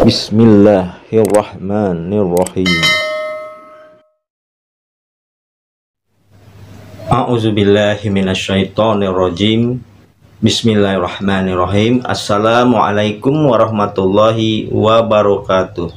Bismillahirrahmanirrahim. A'udzubillahi minasyaitonirrajim. Bismillahirrahmanirrahim. Assalamualaikum warahmatullahi wabarakatuh.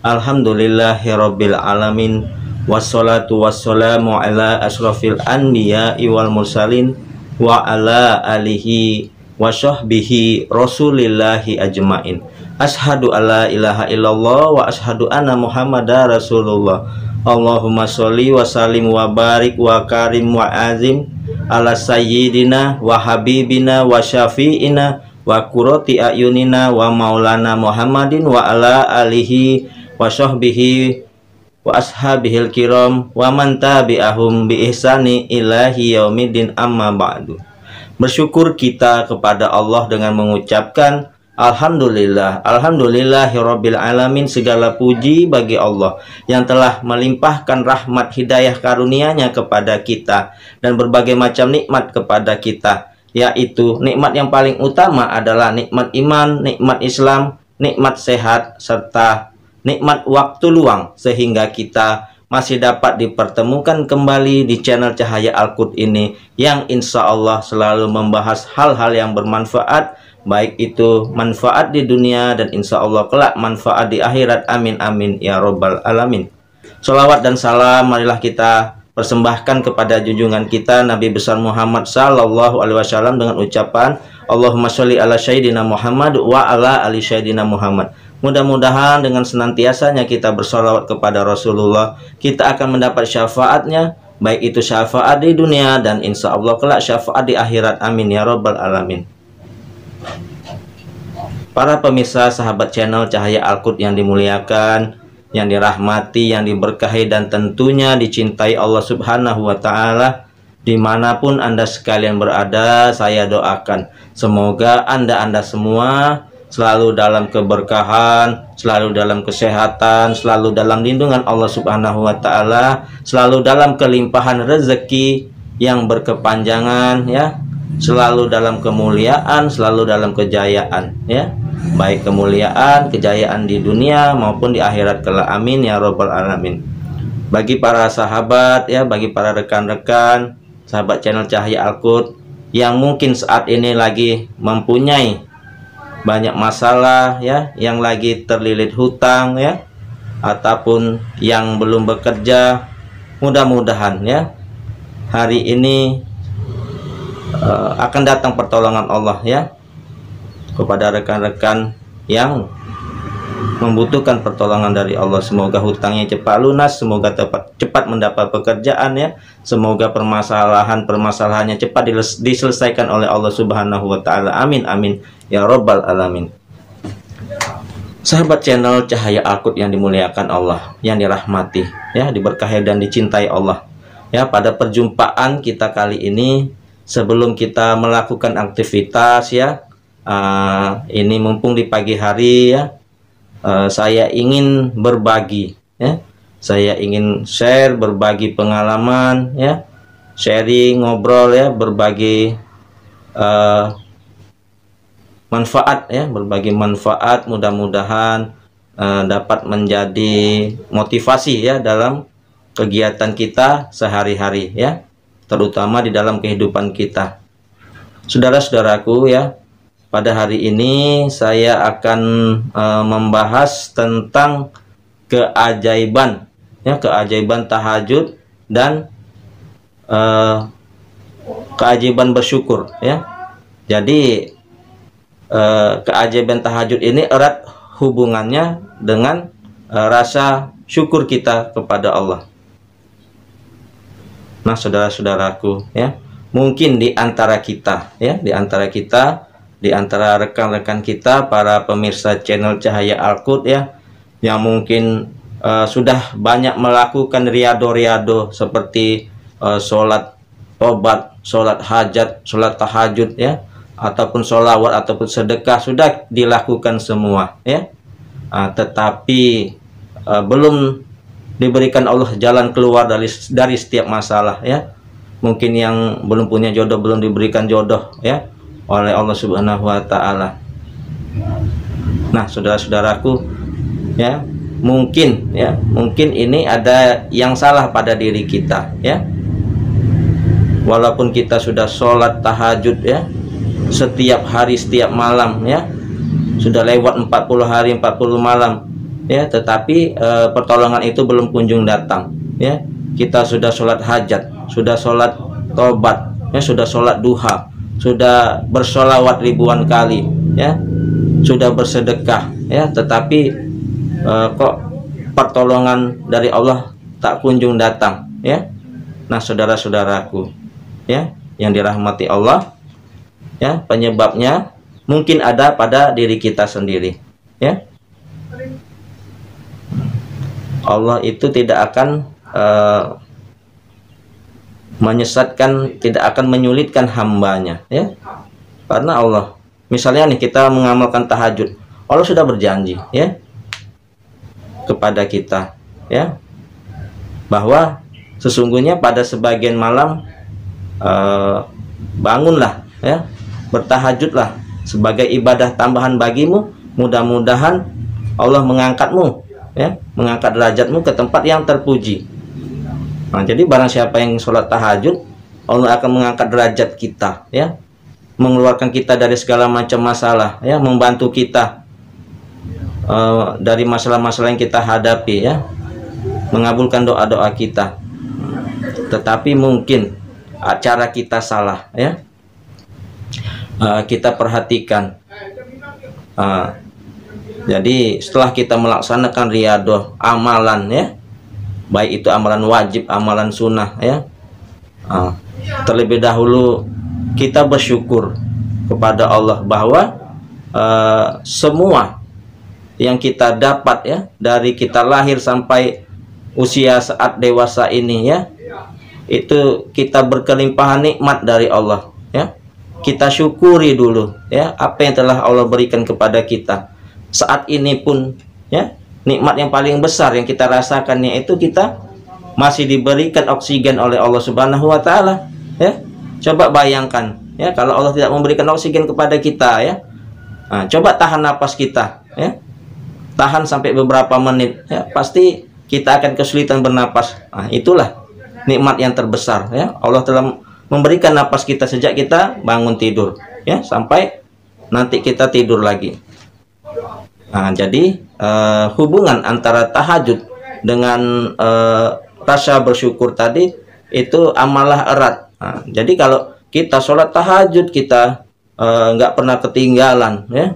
Alhamdulillahirabbil alamin. Wassalatu wassalamu ala asrofil anbiya'i wal mursalin wa ala alihi wa sahbihi rasulillahi ajmain. Ashadu alla ilaha illallah wa ashadu anna muhammadar rasulullah. Allahumma sholli wa sallim wa barik wa karim wa azim ala sayyidina wa habibina wa syafi'ina wa qurrati ayunina wa maulana muhammadin wa ala alihi wa sahbihi wa ashabihil kiram wa man tabi'ahum bi ihsani ilahi yaumiddin, amma ba'du. Bersyukur kita kepada Allah dengan mengucapkan Alhamdulillah, alhamdulillahirabbil alamin. Segala puji bagi Allah yang telah melimpahkan rahmat hidayah karunia-Nya kepada kita dan berbagai macam nikmat kepada kita, yaitu nikmat yang paling utama adalah nikmat iman, nikmat Islam, nikmat sehat, serta nikmat waktu luang, sehingga kita masih dapat dipertemukan kembali di channel Cahaya Al-Qud ini, yang insya Allah selalu membahas hal-hal yang bermanfaat, baik itu manfaat di dunia dan insya Allah kelak manfaat di akhirat. Amin amin ya robbal alamin. Sholawat dan salam marilah kita persembahkan kepada junjungan kita Nabi besar Muhammad sallallahu alaihi wasallam dengan ucapan Allahumma sholli ala sayyidina Muhammad wa ala ali sayyidina Muhammad. Mudah-mudahan dengan senantiasanya kita bersolawat kepada Rasulullah, kita akan mendapat syafaatnya, baik itu syafaat di dunia dan insya Allah kelak syafaat di akhirat. Amin ya robbal alamin. Para pemirsa sahabat channel Cahaya Al-Qud yang dimuliakan, yang dirahmati, yang diberkahi dan tentunya dicintai Allah Subhanahu wa Ta'ala, dimanapun Anda sekalian berada, saya doakan semoga Anda semua selalu dalam keberkahan, selalu dalam kesehatan, selalu dalam lindungan Allah Subhanahu wa Ta'ala, selalu dalam kelimpahan rezeki yang berkepanjangan, ya, selalu dalam kemuliaan, selalu dalam kejayaan, ya, baik kemuliaan, kejayaan di dunia maupun di akhirat kelak. Amin ya robbal alamin. Bagi para sahabat, ya, bagi para rekan-rekan sahabat channel Cahaya Al-Qud yang mungkin saat ini lagi mempunyai banyak masalah, ya, yang lagi terlilit hutang, ya, ataupun yang belum bekerja, mudah-mudahan, ya, hari ini akan datang pertolongan Allah, ya, kepada rekan-rekan yang membutuhkan pertolongan dari Allah. Semoga hutangnya cepat lunas, semoga cepat mendapat pekerjaan, ya, semoga permasalahannya cepat diselesaikan oleh Allah Subhanahu wa Ta'ala. Amin amin ya robbal alamin. Sahabat channel Cahaya Al-Qud yang dimuliakan Allah, yang dirahmati, ya, diberkahi dan dicintai Allah, ya, pada perjumpaan kita kali ini, sebelum kita melakukan aktivitas, ya, ini mumpung di pagi hari, ya, saya ingin berbagi, ya, saya ingin share, berbagi pengalaman, ya, sharing, ngobrol, ya, berbagi manfaat, ya, berbagi manfaat, mudah-mudahan dapat menjadi motivasi, ya, dalam kegiatan kita sehari-hari, ya, terutama di dalam kehidupan kita. Saudara-saudaraku, ya, pada hari ini saya akan membahas tentang keajaiban, ya, keajaiban tahajud dan keajaiban bersyukur, ya. Jadi keajaiban tahajud ini erat hubungannya dengan rasa syukur kita kepada Allah. Nah, saudara-saudaraku, ya, mungkin di antara kita, ya, di antara rekan-rekan kita, para pemirsa channel Cahaya Al-Qud, ya, yang mungkin sudah banyak melakukan riado-riado seperti sholat tobat, sholat hajat, sholat tahajud, ya, ataupun sholawat ataupun sedekah sudah dilakukan semua, ya, tetapi belum diberikan Allah jalan keluar dari setiap masalah, ya. Mungkin yang belum punya jodoh belum diberikan jodoh, ya, oleh Allah Subhanahu wa Ta'ala. Nah, saudara-saudaraku, ya, mungkin ini ada yang salah pada diri kita, ya. Walaupun kita sudah sholat tahajud, ya, setiap hari setiap malam, ya, sudah lewat 40 hari 40 malam, ya, tetapi pertolongan itu belum kunjung datang, ya. Kita sudah sholat hajat, sudah sholat tobat, ya, sudah sholat duha, sudah bersolawat ribuan kali, ya, sudah bersedekah, ya, tetapi kok pertolongan dari Allah tak kunjung datang, ya. Nah, saudara-saudaraku, ya, yang dirahmati Allah, ya, penyebabnya mungkin ada pada diri kita sendiri, ya. Allah itu tidak akan menyesatkan, tidak akan menyulitkan hambanya, ya. Karena Allah, misalnya nih, kita mengamalkan tahajud, Allah sudah berjanji, ya, kepada kita, ya, bahwa sesungguhnya pada sebagian malam bangunlah, ya, bertahajudlah sebagai ibadah tambahan bagimu, mudah-mudahan Allah mengangkatmu, ya, mengangkat derajatmu ke tempat yang terpuji. Nah, jadi barang siapa yang sholat tahajud, Allah akan mengangkat derajat kita, ya, mengeluarkan kita dari segala macam masalah, ya, membantu kita dari masalah-masalah yang kita hadapi, ya, mengabulkan doa-doa kita. Tetapi mungkin cara kita salah, ya. Kita perhatikan, jadi setelah kita melaksanakan riyadhah amalan, ya, baik itu amalan wajib, amalan sunnah, ya, terlebih dahulu kita bersyukur kepada Allah bahwa semua yang kita dapat, ya, dari kita lahir sampai usia saat dewasa ini, ya, itu kita berkelimpahan nikmat dari Allah, ya. Kita syukuri dulu, ya, apa yang telah Allah berikan kepada kita. Saat ini pun, ya, nikmat yang paling besar yang kita rasakan, yaitu kita masih diberikan oksigen oleh Allah Subhanahu wa taala, ya. Coba bayangkan, ya, kalau Allah tidak memberikan oksigen kepada kita, ya. Nah, coba tahan napas kita, ya. Tahan sampai beberapa menit, ya, pasti kita akan kesulitan bernapas. Nah, itulah nikmat yang terbesar, ya. Allah telah memberikan napas kita sejak kita bangun tidur, ya, sampai nanti kita tidur lagi. Nah, jadi hubungan antara tahajud dengan rasa bersyukur tadi itu amalah erat. Nah, jadi kalau kita sholat tahajud, kita nggak pernah ketinggalan, ya,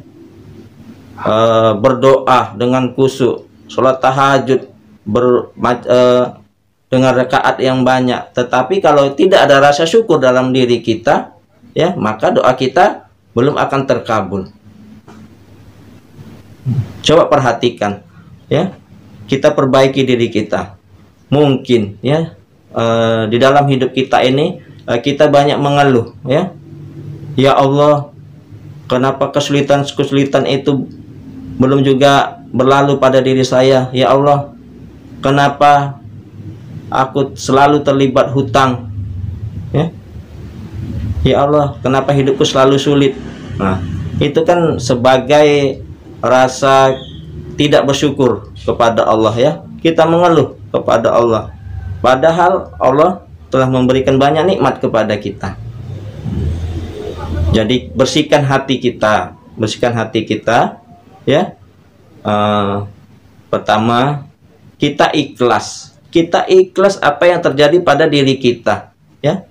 berdoa dengan khusyuk, sholat tahajud dengan rakaat yang banyak, tetapi kalau tidak ada rasa syukur dalam diri kita, ya, maka doa kita belum akan terkabul. Coba perhatikan, ya, kita perbaiki diri kita. Mungkin, ya, di dalam hidup kita ini kita banyak mengeluh, ya, ya Allah, kenapa kesulitan itu belum juga berlalu pada diri saya, ya Allah, kenapa aku selalu terlibat hutang, ya, ya Allah, kenapa hidupku selalu sulit. Nah, itu kan sebagai rasa tidak bersyukur kepada Allah, ya. Kita mengeluh kepada Allah, padahal Allah telah memberikan banyak nikmat kepada kita. Jadi bersihkan hati kita, ya. Pertama, kita ikhlas apa yang terjadi pada diri kita, ya.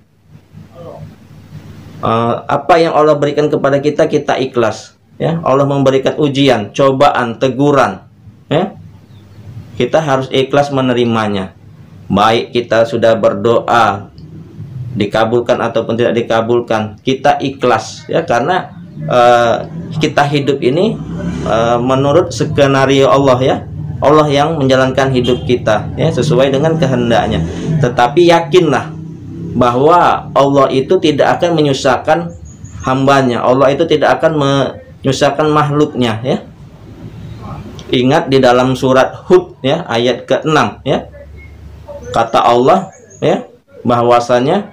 Apa yang Allah berikan kepada kita, kita ikhlas, ya. Allah memberikan ujian, cobaan, teguran, ya. Kita harus ikhlas menerimanya. Baik kita sudah berdoa, dikabulkan ataupun tidak dikabulkan, kita ikhlas, ya, karena kita hidup ini menurut skenario Allah, ya. Allah yang menjalankan hidup kita, ya, sesuai dengan kehendaknya. Tetapi yakinlah bahwa Allah itu tidak akan menyusahkan hambanya, Allah itu tidak akan menyusahkan makhluknya, ya. Ingat di dalam surat Hud, ya, ayat ke-6, ya, kata Allah, ya, bahwasanya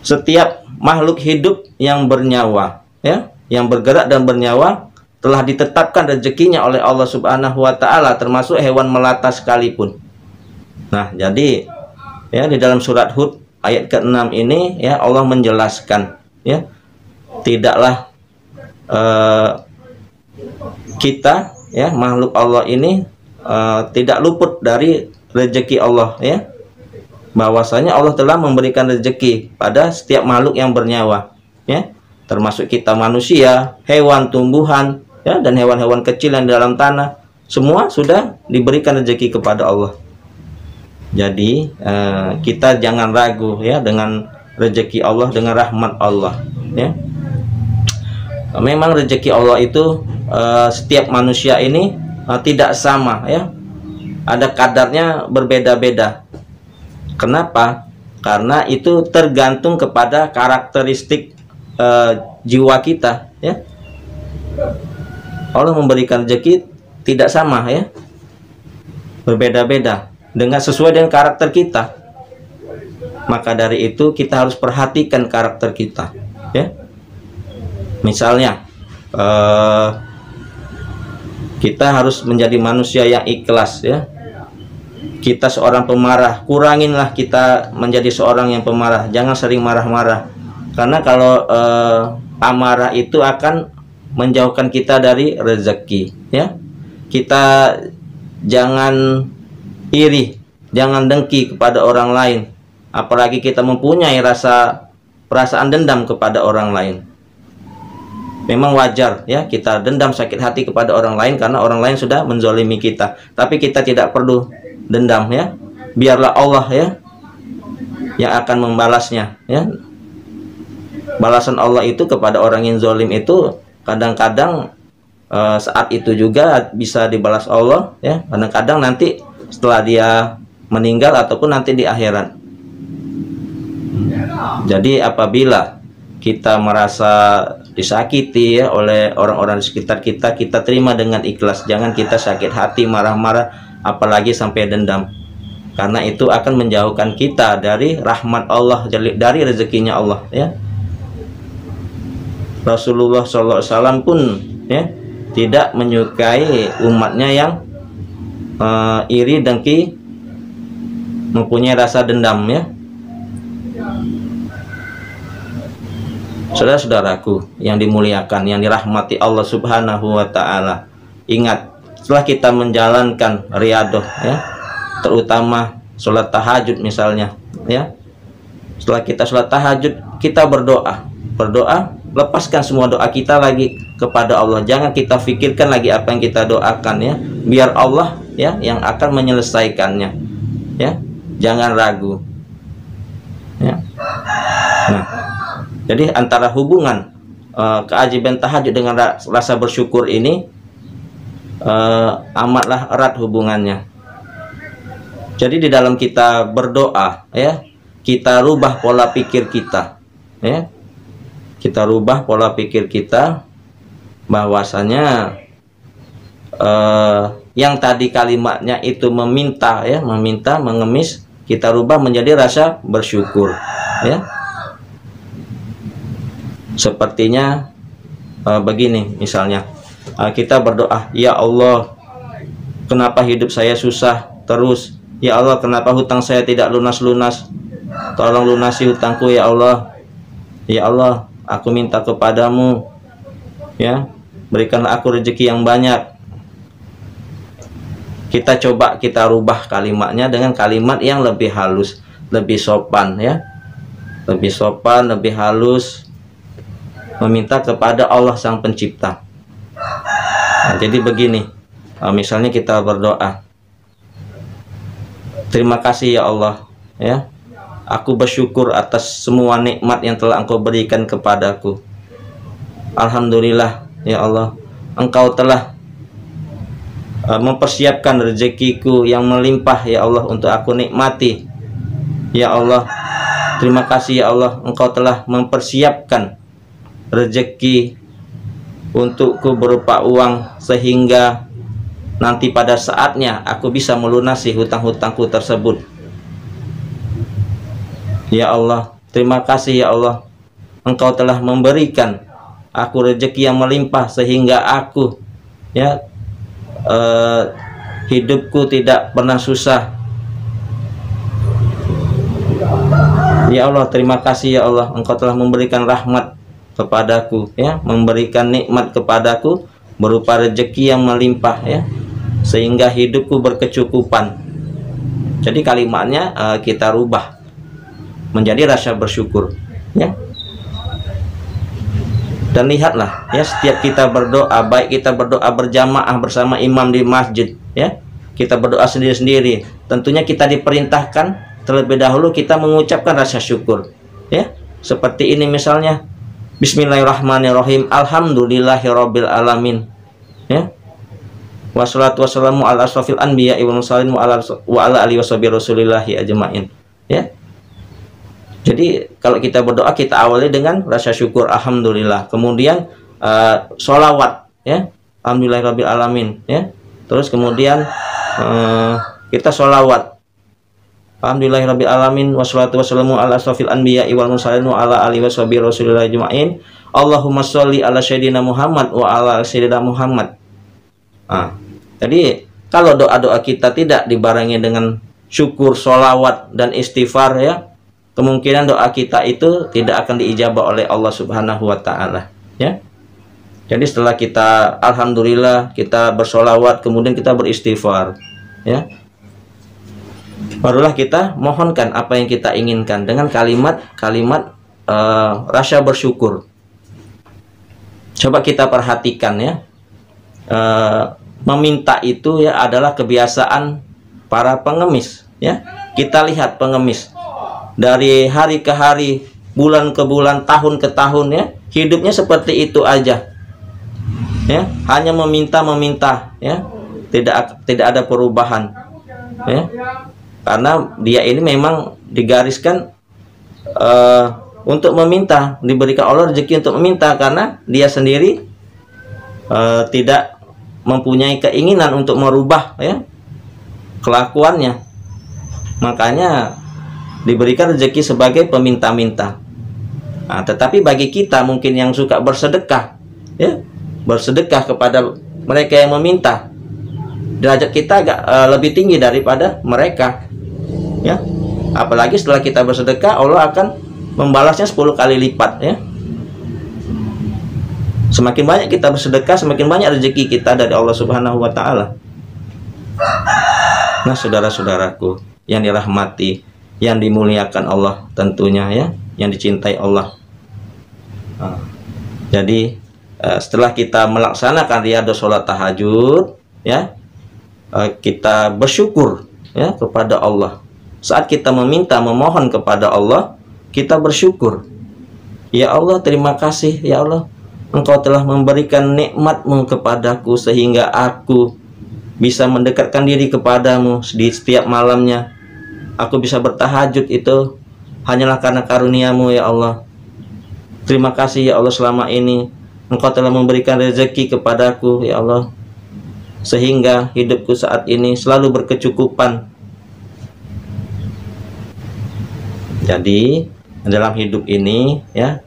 setiap makhluk hidup yang bernyawa, ya, yang bergerak dan bernyawa telah ditetapkan rezekinya oleh Allah Subhanahu wa taala, termasuk hewan melata sekalipun. Nah, jadi ya di dalam surat Hud ayat ke-6 ini ya Allah menjelaskan ya, tidaklah kita ya makhluk Allah ini tidak luput dari rezeki Allah ya. Bahwasanya Allah telah memberikan rezeki pada setiap makhluk yang bernyawa ya, termasuk kita manusia, hewan, tumbuhan ya, dan hewan-hewan kecil yang di dalam tanah, semua sudah diberikan rezeki kepada Allah. Jadi kita jangan ragu ya dengan rezeki Allah, dengan rahmat Allah ya. Memang rezeki Allah itu setiap manusia ini tidak sama ya, ada kadarnya berbeda-beda. Kenapa? Karena itu tergantung kepada karakteristik jiwa kita ya. Allah memberikan rezeki tidak sama ya, berbeda-beda dengan sesuai dengan karakter kita. Maka dari itu kita harus perhatikan karakter kita ya. Misalnya kita harus menjadi manusia yang ikhlas ya. Kita seorang pemarah, kuranginlah kita menjadi seorang yang pemarah, jangan sering marah-marah. Karena kalau amarah itu akan menjauhkan kita dari rezeki ya. Kita jangan iri, jangan dengki kepada orang lain, apalagi kita mempunyai perasaan dendam kepada orang lain. Memang wajar ya kita dendam, sakit hati kepada orang lain karena orang lain sudah menzolimi kita, tapi kita tidak perlu dendam ya. Biarlah Allah ya yang akan membalasnya ya. Balasan Allah itu kepada orang yang zolim itu kadang-kadang saat itu juga bisa dibalas Allah ya, kadang-kadang nanti setelah dia meninggal ataupun nanti di akhirat. Jadi apabila kita merasa disakiti ya oleh orang-orang di sekitar kita, kita terima dengan ikhlas, jangan kita sakit hati, marah-marah, apalagi sampai dendam, karena itu akan menjauhkan kita dari rahmat Allah, dari rezekinya Allah ya. Rasulullah SAW pun ya tidak menyukai umatnya yang iri, dengki, mempunyai rasa dendam ya. Saudara-saudaraku yang dimuliakan, yang dirahmati Allah Subhanahu wa taala, ingat, setelah kita menjalankan riyadhah ya, terutama sholat tahajud misalnya ya, setelah kita sholat tahajud, kita berdoa, lepaskan semua doa kita lagi kepada Allah. Jangan kita pikirkan lagi apa yang kita doakan ya, biar Allah ya yang akan menyelesaikannya ya, jangan ragu ya. Nah, jadi antara hubungan keajaiban tahajud dengan rasa bersyukur ini amatlah erat hubungannya. Jadi di dalam kita berdoa ya, kita rubah pola pikir kita ya. Kita rubah pola pikir kita bahwasanya yang tadi kalimatnya itu meminta ya, meminta, mengemis, kita rubah menjadi rasa bersyukur ya. Sepertinya begini misalnya, kita berdoa, ya Allah, kenapa hidup saya susah terus? Ya Allah, kenapa hutang saya tidak lunas-lunas? Tolong lunasi hutangku ya Allah. Ya Allah, aku minta kepadamu ya, berikanlah aku rezeki yang banyak. Kita coba kita rubah kalimatnya dengan kalimat yang lebih halus, lebih sopan ya, lebih sopan, lebih halus, meminta kepada Allah Sang Pencipta. Nah, jadi begini, misalnya kita berdoa, terima kasih ya Allah ya, aku bersyukur atas semua nikmat yang telah Engkau berikan kepadaku. Alhamdulillah ya Allah, Engkau telah mempersiapkan rezekiku yang melimpah ya Allah untuk aku nikmati. Ya Allah, terima kasih ya Allah, Engkau telah mempersiapkan rezeki untukku berupa uang, sehingga nanti pada saatnya aku bisa melunasi hutang-hutangku tersebut. Ya Allah, terima kasih ya Allah, Engkau telah memberikan aku rezeki yang melimpah sehingga aku ya hidupku tidak pernah susah. Ya Allah, terima kasih ya Allah, Engkau telah memberikan rahmat kepadaku, ya, memberikan nikmat kepadaku berupa rezeki yang melimpah, ya, sehingga hidupku berkecukupan. Jadi kalimatnya kita rubah menjadi rasa bersyukur, ya. Dan lihatlah, ya, setiap kita berdoa, baik kita berdoa berjamaah bersama imam di masjid, ya, kita berdoa sendiri-sendiri, tentunya kita diperintahkan terlebih dahulu kita mengucapkan rasa syukur, ya, seperti ini misalnya, Bismillahirrahmanirrahim, Alhamdulillahirabbil alamin, ya, wassalatu wassalamu ala asrofil anbiya wal mursalin wa ala alihi washabihi rasulillahi ajmain, ya. Jadi kalau kita berdoa kita awali dengan rasa syukur, alhamdulillah, kemudian sholawat, ya, alhamdulillahirabbil alamin, ya, terus kemudian kita sholawat, alhamdulillahirabbil alamin, wassalatu wassalamu ala asrofil anbiya wal mursalin wa ala alihi washabihi rasulillahi ajmain, Allahumma sholli ala sayyidina Muhammad wa ala sayyidina Muhammad. Jadi kalau doa-doa kita tidak dibarengi dengan syukur, sholawat, dan istighfar, ya, kemungkinan doa kita itu tidak akan diijabah oleh Allah Subhanahu wa Ta'ala, ya. Jadi setelah kita alhamdulillah, kita bersolawat, kemudian kita beristighfar, ya, barulah kita mohonkan apa yang kita inginkan dengan kalimat-kalimat rasa bersyukur. Coba kita perhatikan, ya, meminta itu, ya, adalah kebiasaan para pengemis, ya. Kita lihat pengemis dari hari ke hari, bulan ke bulan, tahun ke tahun, ya, hidupnya seperti itu aja, ya, hanya meminta, ya, tidak ada perubahan, ya, karena dia ini memang digariskan untuk meminta, diberikan Allah rezeki untuk meminta, karena dia sendiri tidak mempunyai keinginan untuk merubah, ya, kelakuannya, makanya diberikan rezeki sebagai peminta-minta. Tetapi bagi kita mungkin yang suka bersedekah, ya, bersedekah kepada mereka yang meminta, derajat kita agak lebih tinggi daripada mereka, ya. Apalagi setelah kita bersedekah, Allah akan membalasnya 10 kali lipat, ya. Semakin banyak kita bersedekah, semakin banyak rezeki kita dari Allah Subhanahu wa Ta'ala. Nah, saudara-saudaraku yang dirahmati, yang dimuliakan Allah tentunya, ya, yang dicintai Allah. Jadi setelah kita melaksanakan riyadhus sholat tahajud, ya, kita bersyukur, ya, kepada Allah. Saat kita meminta, memohon kepada Allah, kita bersyukur. Ya Allah, terima kasih, ya Allah, Engkau telah memberikan nikmat-Mu kepadaku sehingga aku bisa mendekatkan diri kepadamu di setiap malamnya. Aku bisa bertahajud itu hanyalah karena karunia-Mu, ya Allah. Terima kasih, ya Allah, selama ini Engkau telah memberikan rezeki kepadaku, ya Allah, sehingga hidupku saat ini selalu berkecukupan. Jadi dalam hidup ini, ya,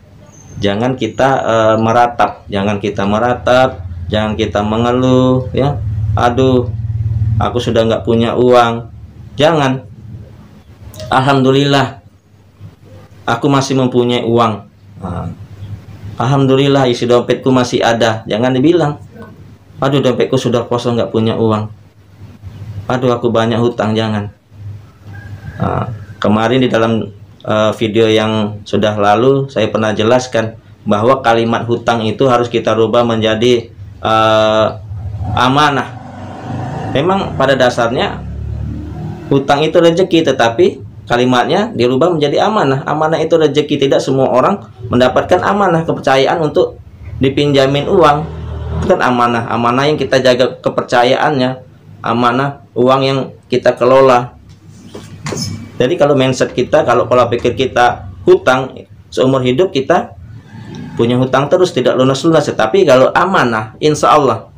jangan kita meratap, jangan kita mengeluh, ya, aduh, aku sudah nggak punya uang. Jangan. Alhamdulillah, aku masih mempunyai uang. Alhamdulillah, isi dompetku masih ada. Jangan dibilang, aduh, dompetku sudah kosong, nggak punya uang. Aduh, aku banyak hutang. Jangan. Kemarin di dalam video yang sudah lalu saya pernah jelaskan bahwa kalimat hutang itu harus kita rubah menjadi amanah. Memang pada dasarnya hutang itu rezeki, tetapi kalimatnya dirubah menjadi amanah. Amanah itu rezeki. Tidak semua orang mendapatkan amanah, kepercayaan untuk dipinjamin uang. Itu kan amanah. Amanah yang kita jaga kepercayaannya, amanah uang yang kita kelola. Jadi kalau mindset kita, kalau pola pikir kita hutang, seumur hidup kita punya hutang terus, tidak lunas-lunas. Tetapi kalau amanah, insya Allah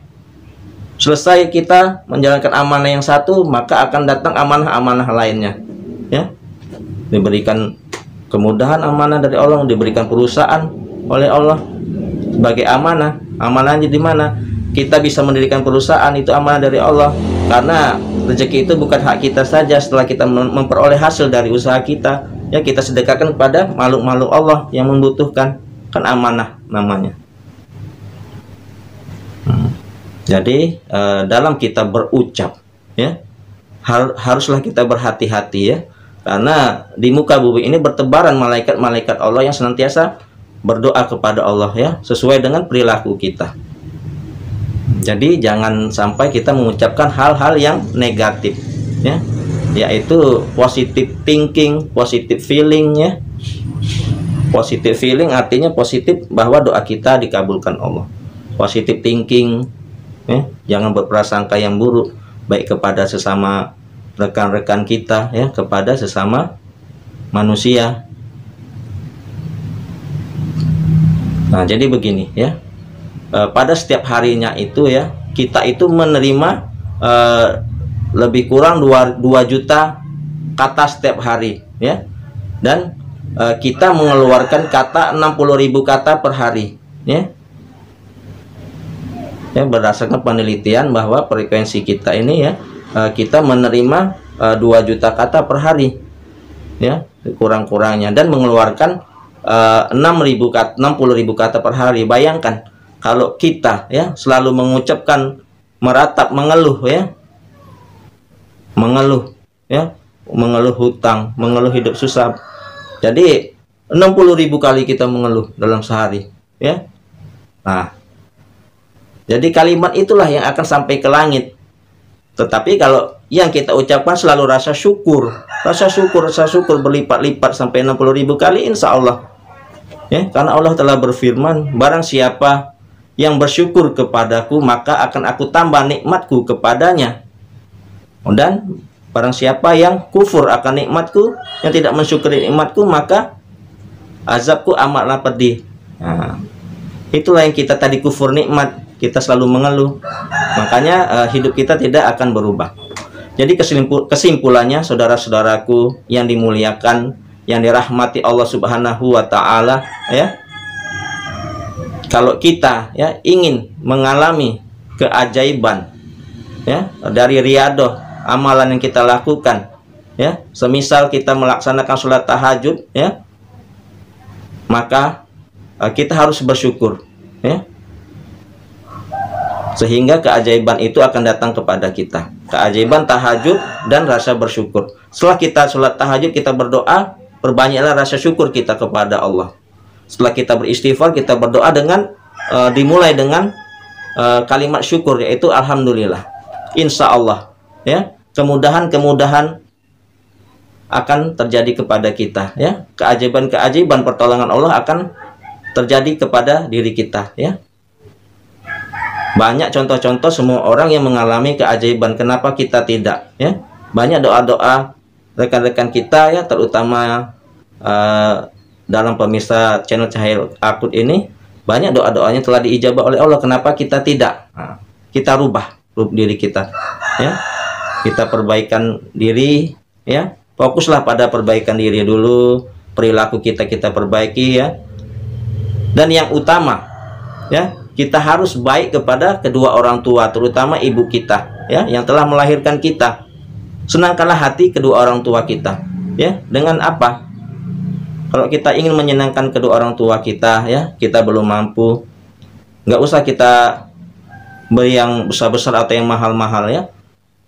selesai kita menjalankan amanah yang satu, maka akan datang amanah-amanah lainnya, ya. Diberikan kemudahan amanah dari Allah, diberikan perusahaan oleh Allah, sebagai amanah. Amanahnya di mana? Kita bisa mendirikan perusahaan, itu amanah dari Allah. Karena rezeki itu bukan hak kita saja. Setelah kita memperoleh hasil dari usaha kita, ya kita sedekahkan kepada makhluk-makhluk Allah yang membutuhkan, kan amanah namanya. Jadi dalam kita berucap, ya haruslah kita berhati-hati, ya, karena di muka bumi ini bertebaran malaikat-malaikat Allah yang senantiasa berdoa kepada Allah, ya, sesuai dengan perilaku kita. Jadi jangan sampai kita mengucapkan hal-hal yang negatif, ya, yaitu positive thinking, positive feeling, ya. Positive feeling artinya positif bahwa doa kita dikabulkan Allah. Positive thinking, ya, jangan berprasangka yang buruk baik kepada sesama rekan-rekan kita, ya, kepada sesama manusia. Nah, jadi begini, ya. Pada setiap harinya itu, ya, kita itu menerima lebih kurang 2 juta kata setiap hari, ya. Dan kita mengeluarkan kata 60.000 kata per hari, ya. Ya, berdasarkan penelitian bahwa frekuensi kita ini, ya, kita menerima 2 juta kata per hari, ya, kurang-kurangnya, dan mengeluarkan 60.000 kata per hari. Bayangkan kalau kita, ya, selalu mengucapkan, meratap, mengeluh, ya, mengeluh hutang, mengeluh hidup susah. Jadi 60.000 kali kita mengeluh dalam sehari, ya. Nah, jadi kalimat itulah yang akan sampai ke langit. Tetapi kalau yang kita ucapkan selalu rasa syukur berlipat-lipat sampai 60.000 kali, insya Allah, ya, karena Allah telah berfirman, barang siapa yang bersyukur kepadaku, maka akan aku tambah nikmatku kepadanya. Dan barang siapa yang kufur akan nikmatku, yang tidak mensyukuri nikmatku, maka azabku amatlah pedih. Nah, itulah yang kita tadi, kufur nikmat. Kita selalu mengeluh, makanya hidup kita tidak akan berubah. Jadi kesimpulannya, saudara-saudaraku yang dimuliakan, yang dirahmati Allah Subhanahu wa Ta'ala, ya, kalau kita, ya, ingin mengalami keajaiban, ya, dari riyadoh amalan yang kita lakukan, ya, semisal kita melaksanakan sholat tahajud, ya, maka kita harus bersyukur, ya, sehingga keajaiban itu akan datang kepada kita. Keajaiban tahajud dan rasa bersyukur. Setelah kita sholat tahajud, kita berdoa, perbanyaklah rasa syukur kita kepada Allah. Setelah kita beristighfar, kita berdoa dengan dimulai dengan kalimat syukur, yaitu alhamdulillah. Insya Allah, ya, kemudahan-kemudahan akan terjadi kepada kita, ya. Keajaiban-keajaiban pertolongan Allah akan terjadi kepada diri kita, ya. Banyak contoh-contoh semua orang yang mengalami keajaiban. Kenapa kita tidak, ya? Banyak doa-doa rekan-rekan kita, ya, terutama dalam pemirsa channel Cahaya Akut ini, banyak doa-doanya telah diijabah oleh Allah. Kenapa kita tidak? Nah, kita rubah diri kita, ya. Kita perbaikan diri, ya. Fokuslah pada perbaikan diri dulu, perilaku kita perbaiki, ya. Dan yang utama, ya, kita harus baik kepada kedua orang tua, terutama ibu kita, ya, yang telah melahirkan kita. Senangkanlah hati kedua orang tua kita, ya. Dengan apa? Kalau kita ingin menyenangkan kedua orang tua kita, ya, kita belum mampu, nggak usah kita beri yang besar-besar atau yang mahal-mahal, ya.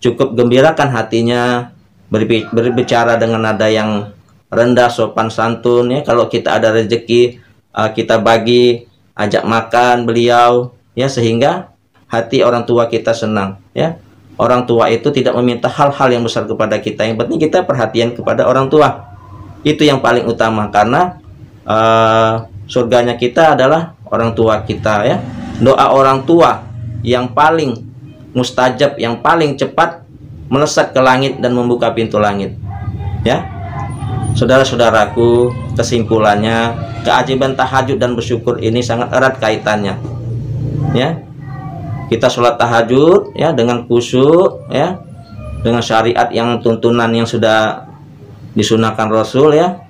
Cukup gembirakan hatinya, berbicara dengan nada yang rendah, sopan santun, ya. Kalau kita ada rezeki, kita bagi, ajak makan beliau, ya, sehingga hati orang tua kita senang, ya. Orang tua itu tidak meminta hal-hal yang besar kepada kita, yang penting kita perhatian kepada orang tua. Itu yang paling utama, karena surganya kita adalah orang tua kita, ya. Doa orang tua yang paling mustajab, yang paling cepat melesat ke langit dan membuka pintu langit, ya. Saudara-saudaraku, kesimpulannya, keajaiban tahajud dan bersyukur ini sangat erat kaitannya, ya. Kita sholat tahajud, ya, dengan khusyuk, ya, dengan syariat yang tuntunan yang sudah disunahkan Rasul, ya,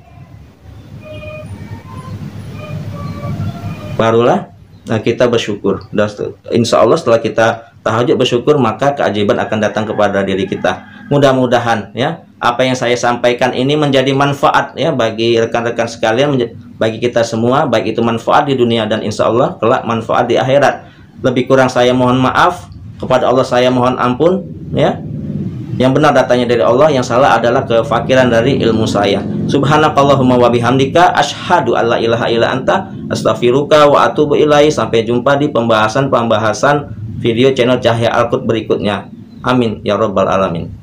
barulah kita bersyukur. Dan insya Allah setelah kita tahajud bersyukur, maka keajaiban akan datang kepada diri kita. Mudah-mudahan ya apa yang saya sampaikan ini menjadi manfaat ya bagi rekan-rekan sekalian, bagi kita semua, baik itu manfaat di dunia dan insya Allah kelak manfaat di akhirat. Lebih kurang saya mohon maaf, kepada Allah saya mohon ampun ya. Yang benar datanya dari Allah, yang salah adalah kefakiran dari ilmu saya. Subhanakallahumma wa bihamdika asyhadu alla ilaha illa anta astaghfiruka wa atubu ilaik. Sampai jumpa di pembahasan video channel Cahaya Al-Quds berikutnya. Amin ya rabbal alamin.